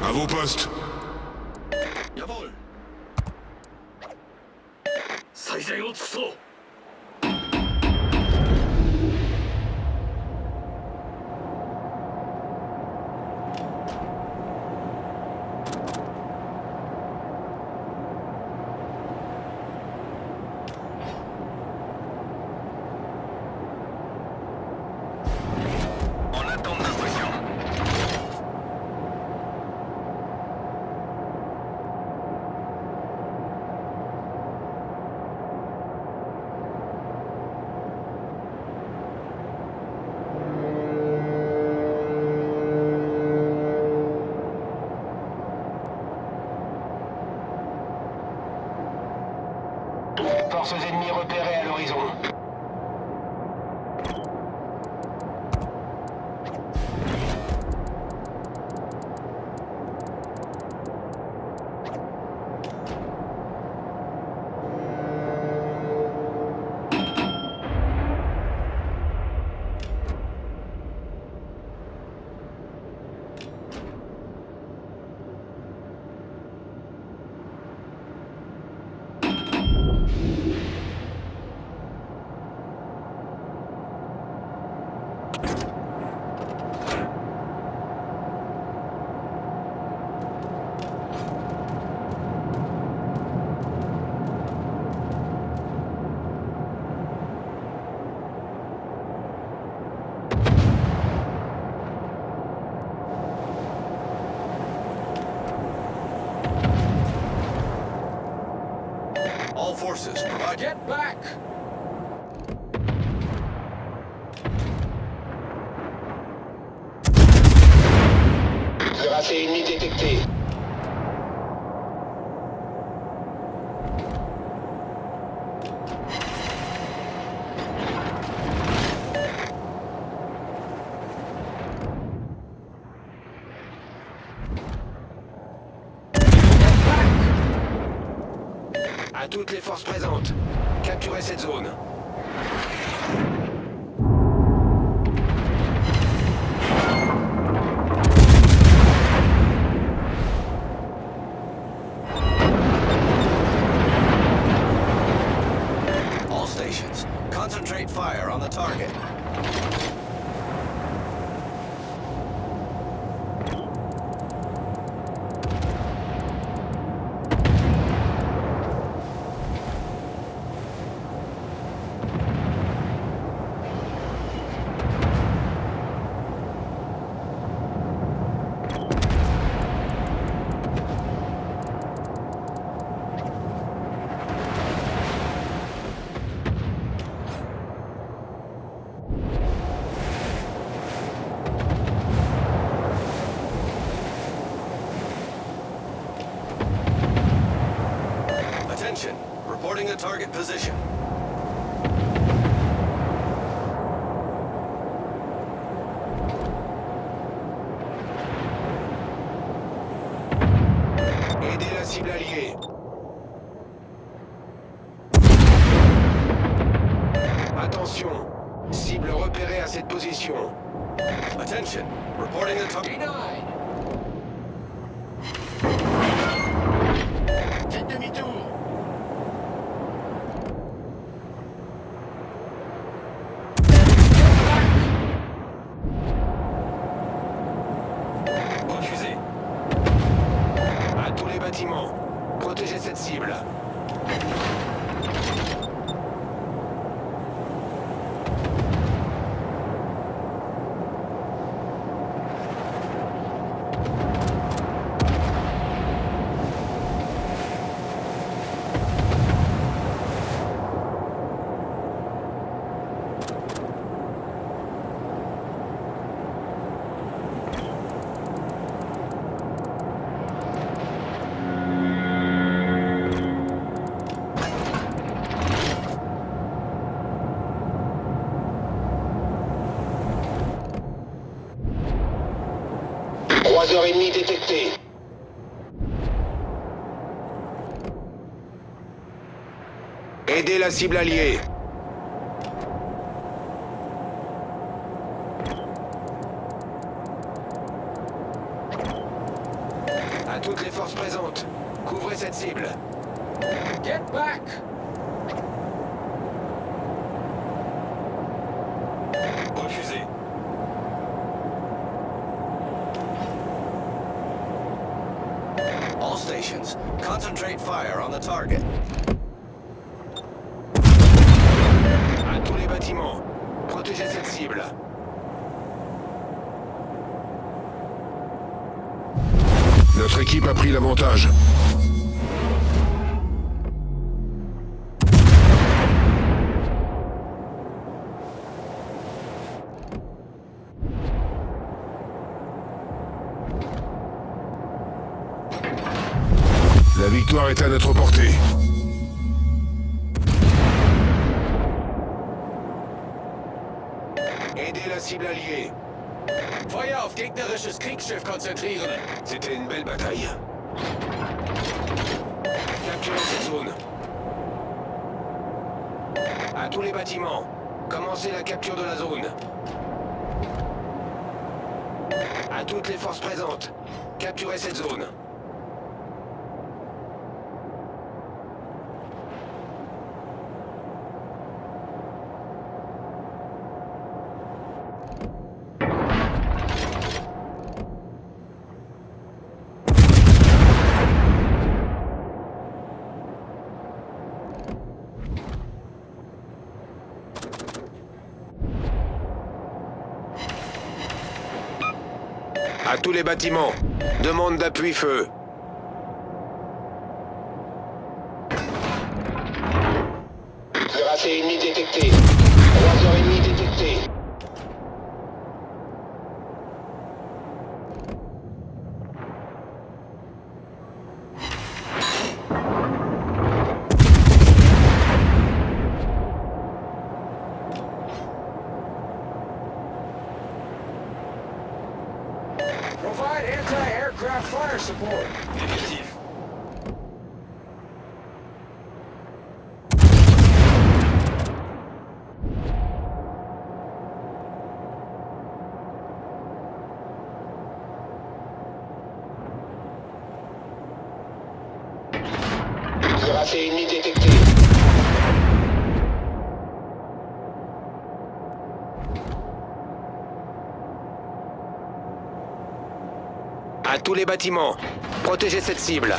À vos postes. Jawohl. 最善を尽くそう。On attend d'instruction. Forces ennemies repérées à l'horizon. All forces, provide. Get back! Cuirassé ennemi détecté. À toutes les forces présentes, capturez cette zone. All stations, concentrate fire on the target. Attention, reporting a target position. Aidez la cible alliée. Attention, cible repérée à cette position. Attention, reporting a target. Denied. Faites demi-tour. Refusé. À tous les bâtiments, protégez cette cible. Croiseur ennemi détecté. Aidez la cible alliée. toutes les forces présentes. Couvrez cette cible. Get back! Refusé. All stations, concentrate fire on the target. À tous les bâtiments. Protégez cette cible. Notre équipe a pris l'avantage. La victoire est à notre portée. Aidez la cible alliée. Feuer auf gegnerisches Kriegsschiff konzentrieren. C'était une belle bataille. Capturez cette zone. À tous les bâtiments. Commencez la capture de la zone. À toutes les forces présentes. Capturez cette zone. À tous les bâtiments. Demande d'appui-feu. Cuirassé ennemi détecté. 3h30 détecté. Provide anti-aircraft fire support. Négatif. Cuirassé ennemi détecté. À tous les bâtiments. Protégez cette cible.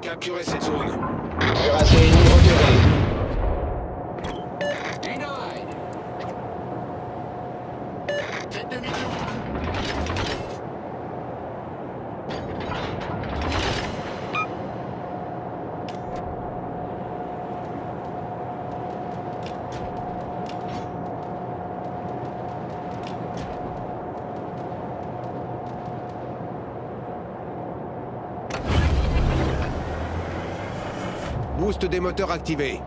Capturez cette zone. Cuirassé ennemi repéré. Denied. Faites demi-tour. Boost des moteurs activé.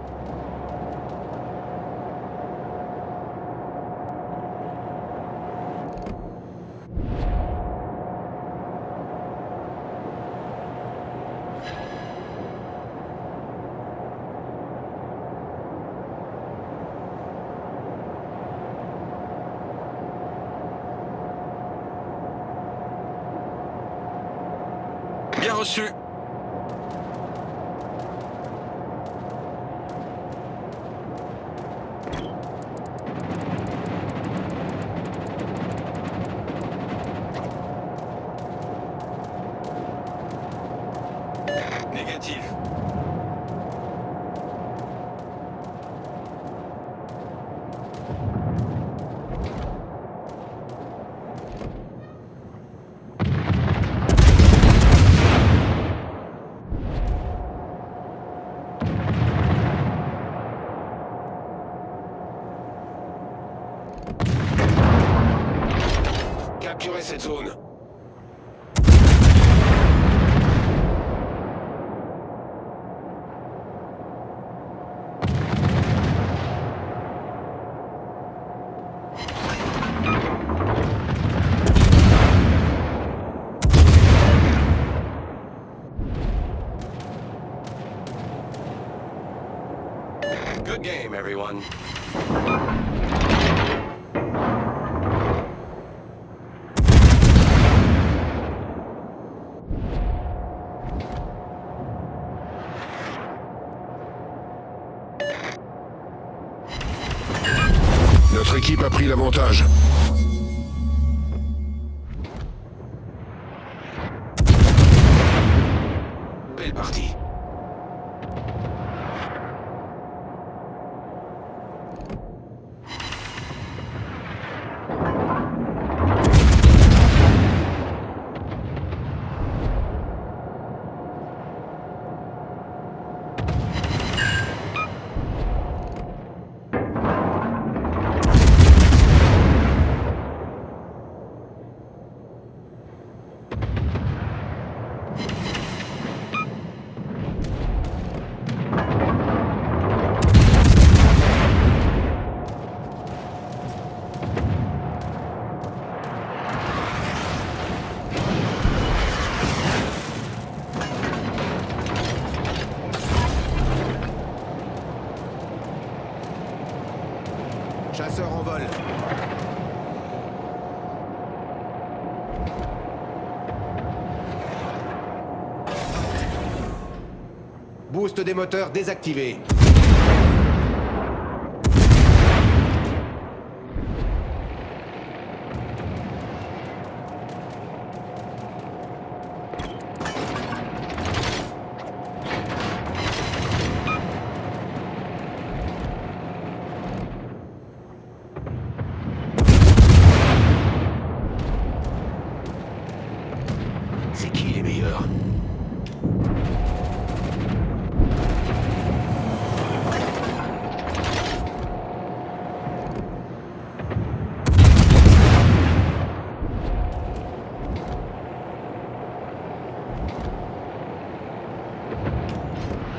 Bien reçu. Négatif. Capturez cette zone. game, everyone. Notre équipe a pris l'avantage. Belle partie. Chasseur en vol. Boost des moteurs désactivé. C'est qui les meilleurs?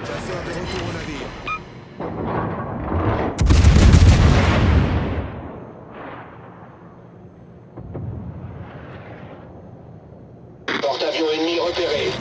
Chasseur de retour au navire. Porte-avions ennemi repéré.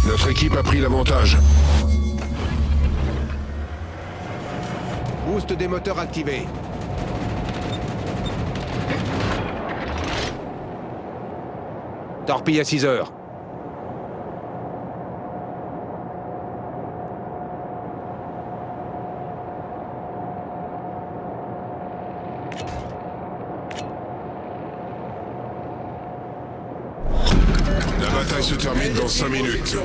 Notre équipe a pris l'avantage. Boost des moteurs activé. Torpille à 6 heures. La bataille se termine dans 5 minutes.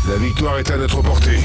La victoire est à notre portée.